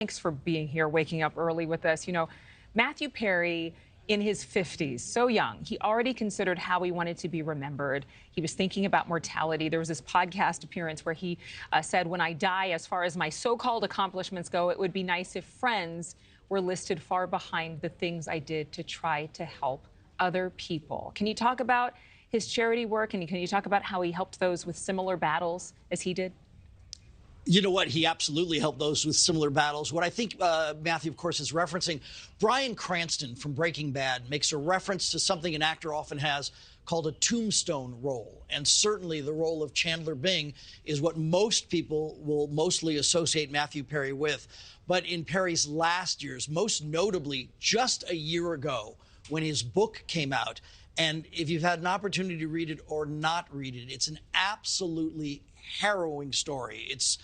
Thanks for being here, waking up early with us. You know, Matthew Perry, in his 50s, so young, he already considered how he wanted to be remembered. He was thinking about mortality. There was this podcast appearance where he said, when I die, as far as my so-called accomplishments go, it would be nice if friends were listed far behind the things I did to try to help other people. Can you talk about his charity work, and can you talk about how he helped those with similar battles as he did? You know what? He absolutely helped those with similar battles. What I think Matthew, of course, is referencing, Bryan Cranston from Breaking Bad makes a reference to something an actor often has called a tombstone role. And certainly the role of Chandler Bing is what most people will mostly associate Matthew Perry with. But in Perry's last years, most notably just a year ago when his book came out, and if you've had an opportunity to read it or not read it, it's an absolutely harrowing story. It's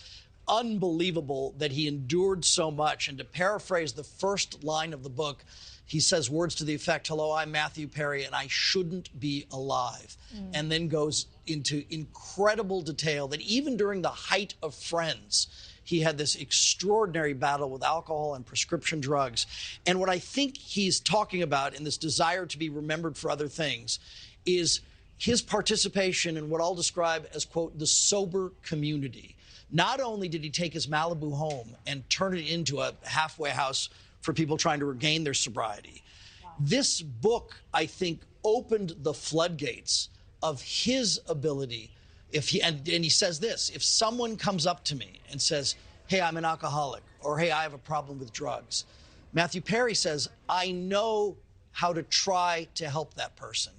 unbelievable that he endured so much. And to paraphrase the first line of the book, he says words to the effect, "Hello, I'm Matthew Perry, and I shouldn't be alive." And then goes into incredible detail that even during the height of Friends, he had this extraordinary battle with alcohol and prescription drugs. And what I think he's talking about in this desire to be remembered for other things is his participation in what I'll describe as, quote, the sober community. Not only did he take his Malibu home and turn it into a halfway house for people trying to regain their sobriety. Wow. This book, I think, opened the floodgates of his ability. And he says this, if someone comes up to me and says, "Hey, I'm an alcoholic," or "Hey, I have a problem with drugs," Matthew Perry says, I know how to try to help that person.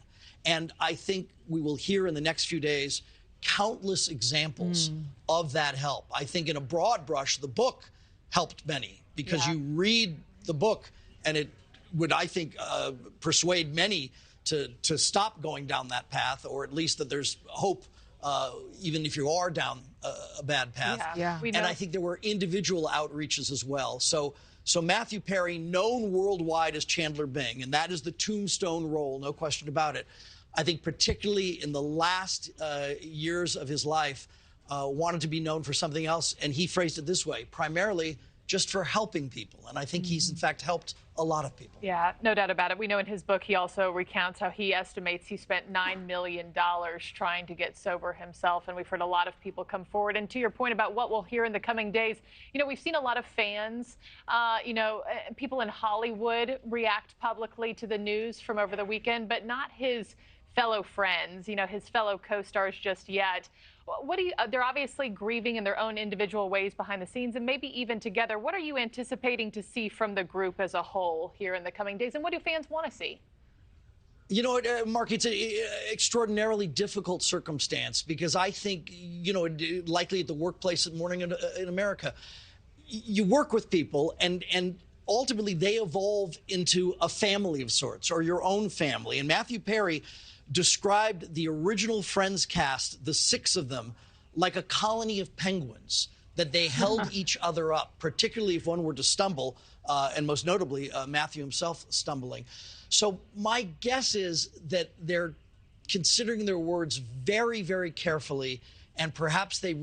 And I think we will hear in the next few days countless examples of that help. I think in a broad brush, the book helped many because you read the book and it would, I think, persuade many to stop going down that path, or at least that there's hope, even if you are down a bad path. And I think there were individual outreaches as well. So Matthew Perry, known worldwide as Chandler Bing, and that is the tombstone role, no question about it. I think particularly in the last years of his life, wanted to be known for something else. And he phrased it this way, primarily just for helping people. And I think he's, in fact, helped a lot of people. Yeah, no doubt about it. We know in his book, he also recounts how he estimates he spent $9 million trying to get sober himself. And we've heard a lot of people come forward. And to your point about what we'll hear in the coming days, you know, we've seen a lot of fans, people in Hollywood react publicly to the news from over the weekend, but not his fellow friends, his fellow co-stars just yet. They're obviously grieving in their own individual ways behind the scenes and maybe even together. What are you anticipating to see from the group as a whole here in the coming days? And what do fans want to see? You know, Markie, it's an extraordinarily difficult circumstance because I think, likely at the workplace at Morning in America, you work with people and ultimately they evolve into a family of sorts or your own family. And Matthew Perry described the original Friends cast, the 6 of them, like a colony of penguins, that they held each other up, particularly if one were to stumble, and most notably, Matthew himself stumbling. So my guess is that they're considering their words very, very carefully, and perhaps they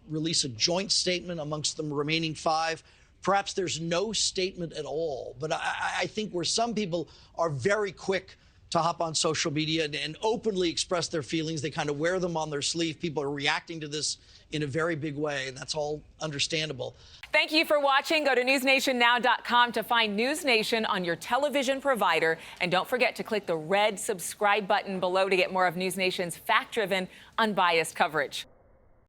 release a joint statement amongst the remaining 5. Perhaps there's no statement at all. But I think where some people are very quick to hop on social media and openly express their feelings, they kind of wear them on their sleeve. People are reacting to this in a very big way, and that's all understandable. Thank you for watching. Go to newsnationnow.com to find News Nation on your television provider. And don't forget to click the red subscribe button below to get more of News Nation's fact-driven, unbiased coverage.